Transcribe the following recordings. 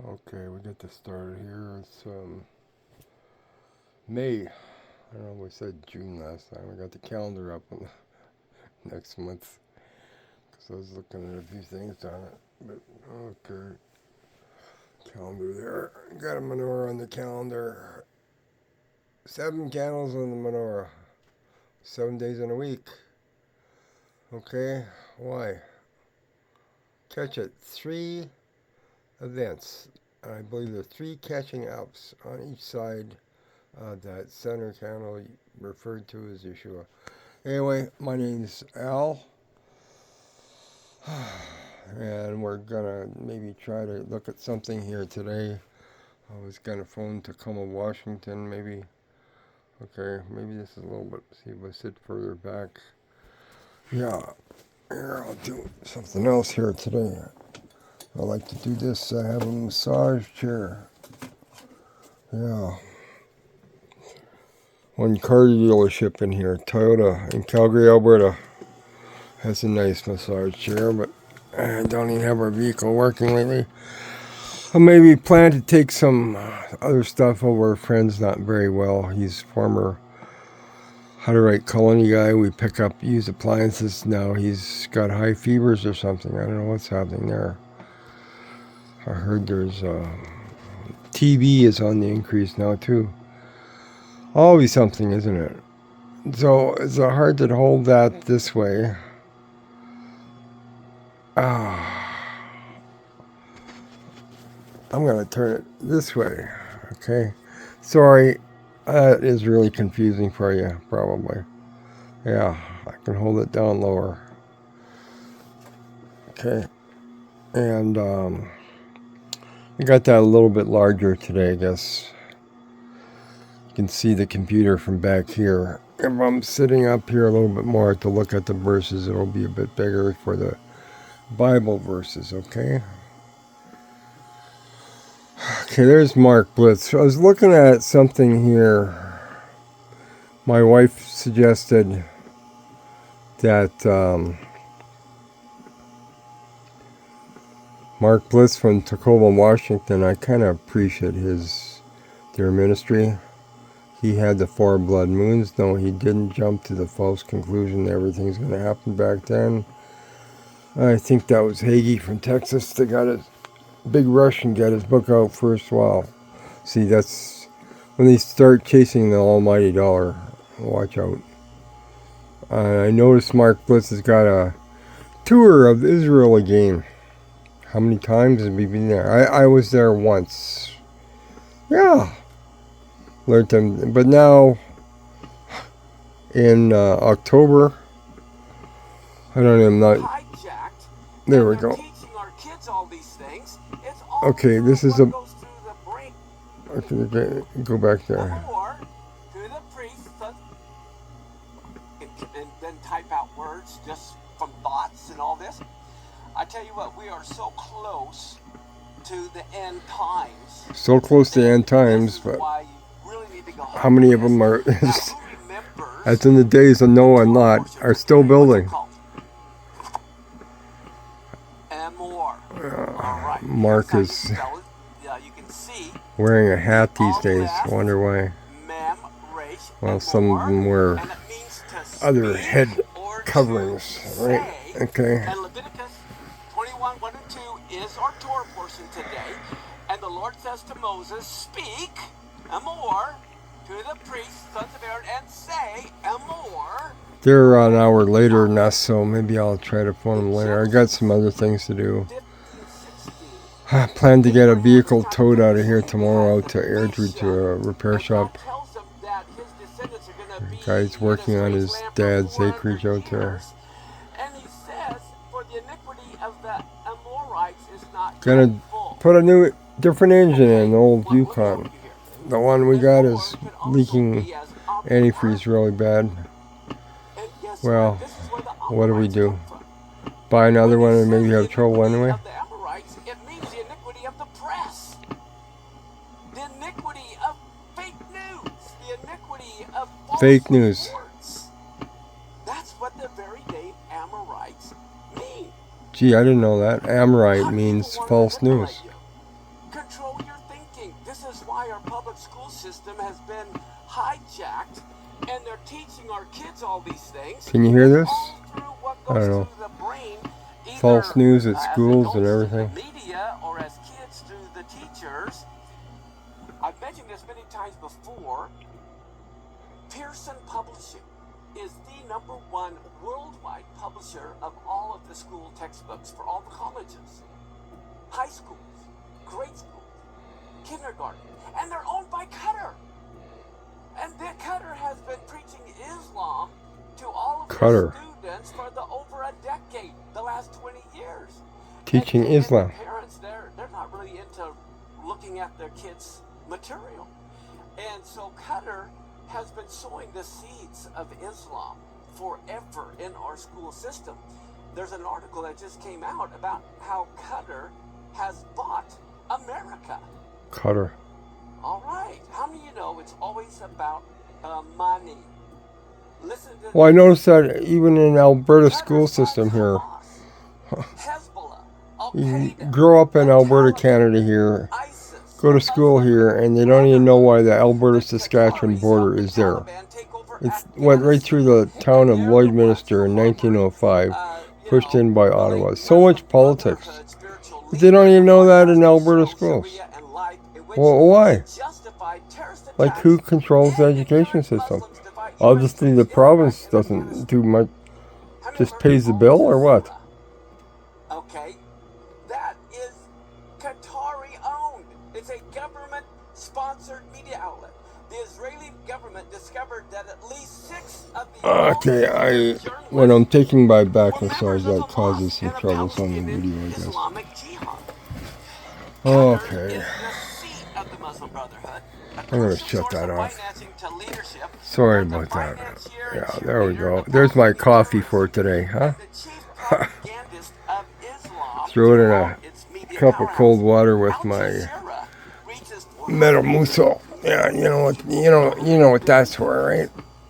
Okay, we get this started here. It's May. I don't know, we said June last time. I got the calendar up on next month because I was looking at a few things on it. But okay, calendar there. Got a menorah on the calendar. 7 candles on the menorah. 7 days in a week. Okay, why? Catch it. 3 events. I believe there are 3 catching ups on each side. That center candle referred to as Yeshua. Anyway, my name's Al, and we're gonna maybe try to look at something here today. I was gonna phone Tacoma, Washington, maybe. Okay, maybe this is a little bit. See if I sit further back. Yeah, here I'll do something else here today. I like to do this. I have a massage chair. Yeah. One car dealership in here, Toyota in Calgary, Alberta, has a nice massage chair, but I don't even have our vehicle working lately. I maybe plan to take some other stuff over. A friend's not very well. He's former Hutterite colony guy. We pick up used appliances now. He's got high fevers or something. I don't know what's happening there. I heard there's TB is on the increase now too. Always something, isn't it? So it's hard to hold that this way. I'm going to turn it this way. Okay. Sorry, that is really confusing for you, probably. Yeah, I can hold it down lower. Okay. And I got that a little bit larger today, I guess. You can see the computer from back here. If I'm sitting up here a little bit more to look at the verses, it'll be a bit bigger for the Bible verses, okay? Okay, there's Mark Blitz. I was looking at something here. My wife suggested that Mark Blitz from Tacoma, Washington, I kind of appreciate their ministry. He had the 4 blood moons. No, he didn't jump to the false conclusion that everything's going to happen back then. I think that was Hagee from Texas that got his big rush and got his book out first. Wow. See, that's when they start chasing the almighty dollar. Watch out. I noticed Mark Blitz has got a tour of Israel again. How many times have we been there? I was there once. Yeah. Learned them. But now, in October, I don't even know. There we go. Okay, this is a... Okay, go back there. And then type out words just from thoughts and all this. I tell you what, we are so close to the end times. So close to the end times, but how many of them are... as in the days of Noah and Lot, are still building. Mark is wearing a hat these days. I wonder why. Well, some of them wear other head coverings, right? Okay. And Leviticus 21, 1 and 2 is our Torah portion today. And the Lord says to Moses, speak, Amor, to the priests, sons of Aaron, and say, Amor. They're an hour later than us, so maybe I'll try to phone them later. I got some other things to do. I plan to get a vehicle towed out of here tomorrow out to Airdrie to a repair shop. The guy's working on his dad's acreage out there. Gonna put a different engine in the old Yukon. The one we got is leaking antifreeze really bad. Well, what do we do? Buy another one and maybe have trouble anyway? Fake news. That's what the very name Amorites mean. Gee, I didn't know that. Amorite means false news. control your thinking. This is why our public school system has been hijacked, and they're teaching our kids all these things. Can you hear this? All through what I goes don't know. through the brain, either False news at as schools and adults through everything. the media or as kids through the teachers. I've mentioned this many times before. Pearson Publishing is the #1 worldwide publisher of all of the school textbooks for all the colleges, high schools, grade schools, kindergarten, and they're owned by Qatar. And Qatar has been preaching Islam to all of Qatar. the students for over a decade, the last 20 years. Teaching And Islam. Parents, they're not really into looking at their kids' material. And so Qatar has been sowing the seeds of Islam forever in our school system. There's an article that just came out about how Qatar has bought America. Qatar. All right. How many of you know it's always about money? Listen to Well, I this. noticed that even in Alberta Qatar school funds system here, Hamas, Hezbollah, you Al-Qaeda, grow up in the Alberta, Taliban, Canada here, ISIS, go to the school Muslim here, and they don't even know why the Alberta-Saskatchewan Qataris border helped is the there. Taliban take over It went right through the town of Lloydminster in 1905, pushed in by Ottawa. So much politics. But they don't even know that in Alberta schools. Well, why? Like, who controls the education system? Obviously, the province doesn't do much, just pays the bill, or what? Okay, that is Qatari owned. It's a government-sponsored media outlet. The Israeli government discovered that at least 6 of the Okay, when I'm taking my back massage, that causes some troubles on the video, I guess. Islamic Jihad. Okay, Of the Muslim Brotherhood, I'm going to shut that off. Sorry about that. Yeah, there we go. There's my coffee for today, huh? Throw it in a cup of cold water with my Metamucil. Yeah, you know what that's for, right?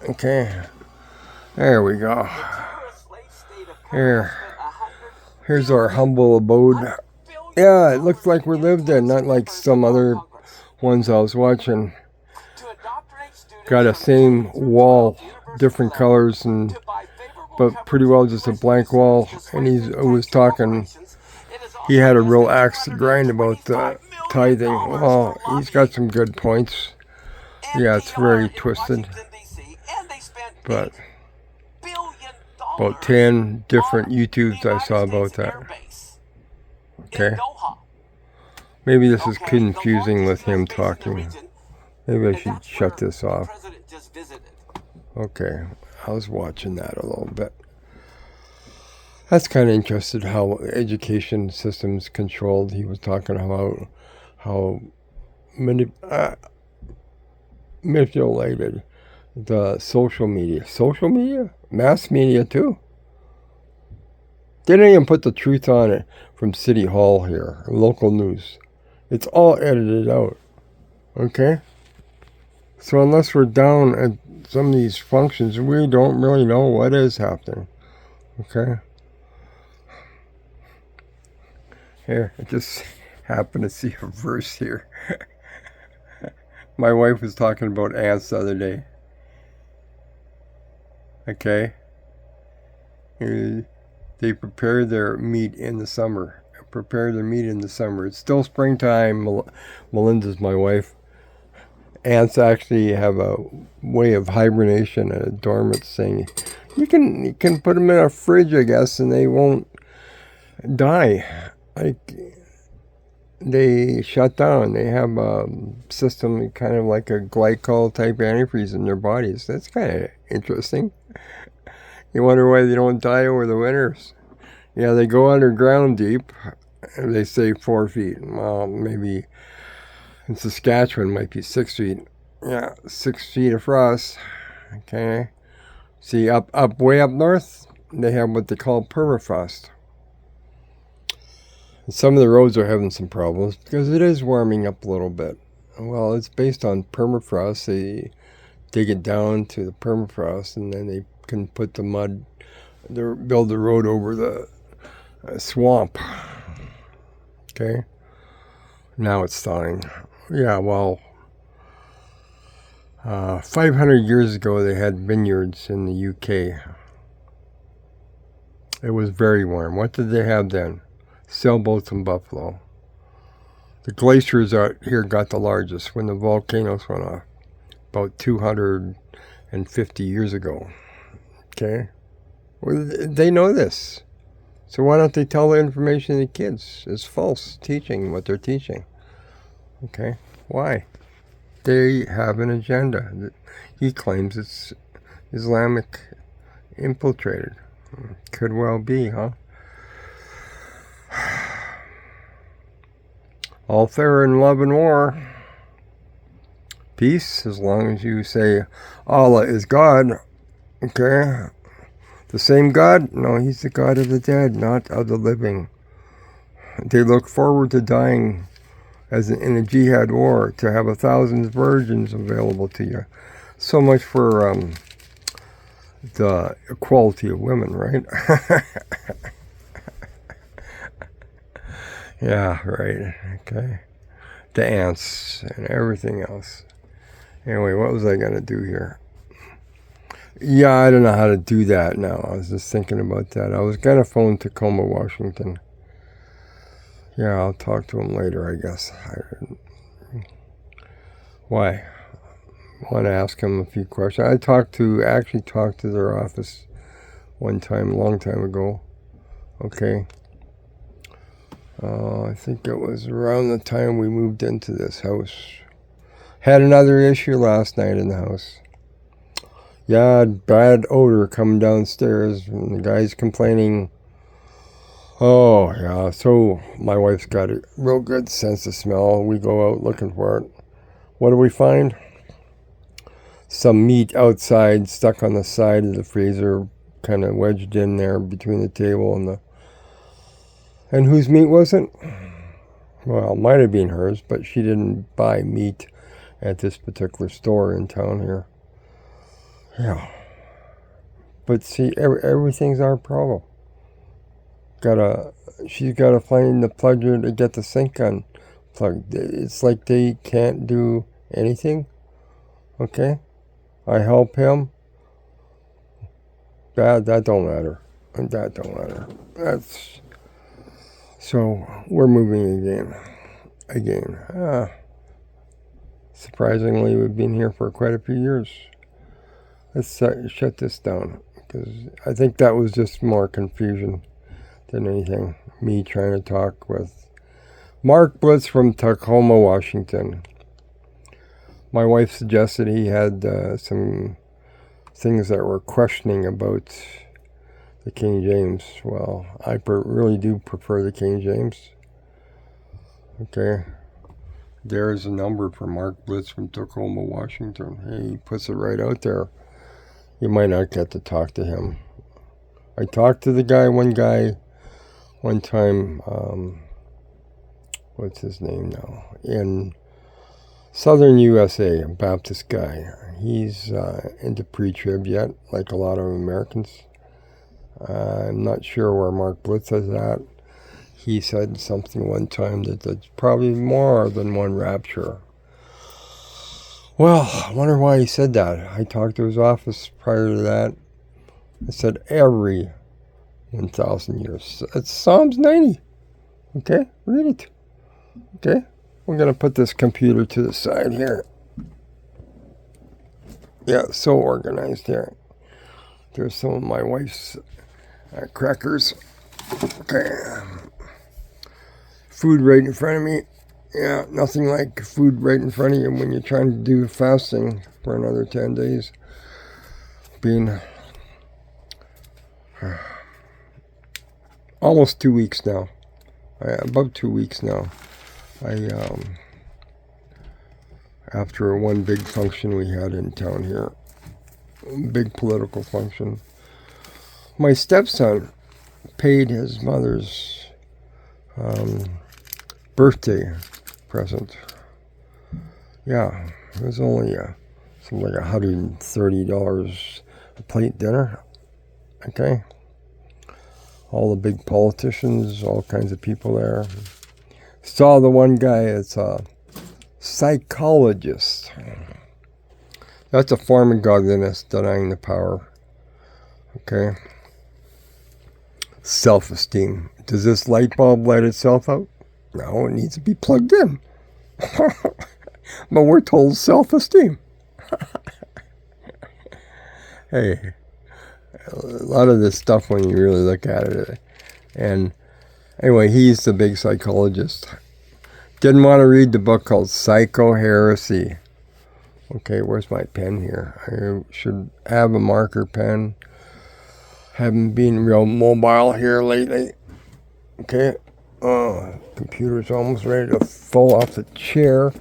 Okay. There we go. Here's our humble abode. Yeah, it looks like we lived in, not like some other ones I was watching. Got a same wall, different colors, but pretty well just a blank wall. And he was talking, he had a real axe to grind about the tithing. Well, he's got some good points. Yeah, it's very twisted. But about 10 different YouTubes I saw about that. Okay. Maybe this is confusing with him talking. Maybe I should shut this off. Okay, I was watching that a little bit. That's kind of interesting how education system's controlled. He was talking about how manipulated the social media. Social media? Mass media too. They didn't even put the truth on it from City Hall here, local news. It's all edited out. Okay? So unless we're down at some of these functions, we don't really know what is happening. Okay? Here, I just happened to see a verse here. My wife was talking about ants the other day. Okay? They prepare their meat in the summer. It's still springtime. Melinda's my wife. Ants actually have a way of hibernation, a dormant thing. You can put them in a fridge, I guess, and they won't die. Like, they shut down. They have a system kind of like a glycol type antifreeze in their bodies. That's kind of interesting. You wonder why they don't die over the winters. Yeah, they go underground deep. They say 4 feet. Well, maybe in Saskatchewan might be 6 feet. Yeah, 6 feet of frost. Okay. See, way up north, they have what they call permafrost. And some of the roads are having some problems because it is warming up a little bit. Well, it's based on permafrost. They dig it down to the permafrost, and then they can put the mud, build the road over the swamp. Okay. Now it's thawing. Yeah, well, 500 years ago they had vineyards in the UK. It was very warm. What did they have then? Sailboats and buffalo. The glaciers out here got the largest when the volcanoes went off about 250 years ago. Okay? Well, they know this. So why don't they tell the information to the kids? It's false teaching what they're teaching. Okay? Why? They have an agenda. He claims it's Islamic infiltrated. Could well be, huh? All fair in love and war. Peace, as long as you say Allah is God. Okay? The same God? No, he's the God of the dead, not of the living. They look forward to dying as in a jihad war, to have 1,000 virgins available to you. So much for the equality of women, right? Yeah, right. Okay. The ants and everything else. Anyway, what was I going to do here? Yeah, I don't know how to do that now. I was just thinking about that. I was going to phone Tacoma, Washington. Yeah, I'll talk to him later, I guess. Why? I want to ask him a few questions. I actually talked to their office one time, a long time ago. Okay. I think it was around the time we moved into this house. Had another issue last night in the house. Yeah, bad odor coming downstairs, and the guy's complaining. Oh, yeah, so my wife's got a real good sense of smell. We go out looking for it. What do we find? Some meat outside, stuck on the side of the freezer, kind of wedged in there between the table and the... And whose meat was it? Well, it might have been hers, but she didn't buy meat at this particular store in town here. Yeah. But see, everything's our problem. She's got to find the plugger to get the sink unplugged. It's like they can't do anything. Okay? I help him. That don't matter. That don't matter. That's... So, we're moving again. Surprisingly, we've been here for quite a few years. Let's shut this down, because I think that was just more confusion than anything. Me trying to talk with Mark Blitz from Tacoma, Washington. My wife suggested he had some things that were questioning about the King James. Well, I really do prefer the King James. Okay. There's a number for Mark Blitz from Tacoma, Washington. He puts it right out there. You might not get to talk to him. I talked to one guy one time, what's his name now? In southern USA, a Baptist guy. He's into pre-trib yet, like a lot of Americans. I'm not sure where Mark Blitz is at. He said something one time that there's probably more than one rapture. Well, I wonder why he said that. I talked to his office prior to that. It said every 1,000 years. It's Psalms 90. Okay, read it. Okay, we're going to put this computer to the side here. Yeah, so organized here. There's some of my wife's crackers. Okay. Food right in front of me. Yeah, nothing like food right in front of you when you're trying to do fasting for another 10 days. Been almost 2 weeks now. About 2 weeks now. After one big function we had in town here, big political function, my stepson paid his mother's birthday present. Yeah, it was only something like $130 a plate dinner. Okay, all the big politicians, all kinds of people there. Saw the one guy, it's a psychologist. That's a form of godliness, denying the power. Okay. Self-esteem. Does this light bulb light itself out? No, it needs to be plugged in. But we're told self-esteem. Hey, a lot of this stuff when you really look at it. And anyway, he's the big psychologist. Didn't want to read the book called Psycho-Heresy. Okay, where's my pen here? I should have a marker pen. Haven't been real mobile here lately. Okay. Computer's almost ready to fall off the chair.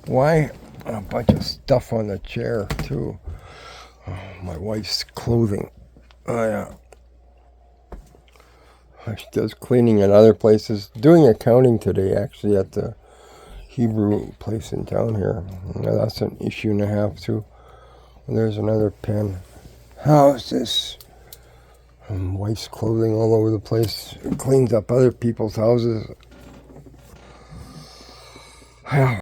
Why? A bunch of stuff on the chair, too. Oh, my wife's clothing. Oh, yeah. She does cleaning in other places. Doing accounting today, actually, at the Hebrew place in town here. Now, that's an issue and a half, too. And there's another pen. How's this? Wife's clothing all over the place. Cleans up other people's houses.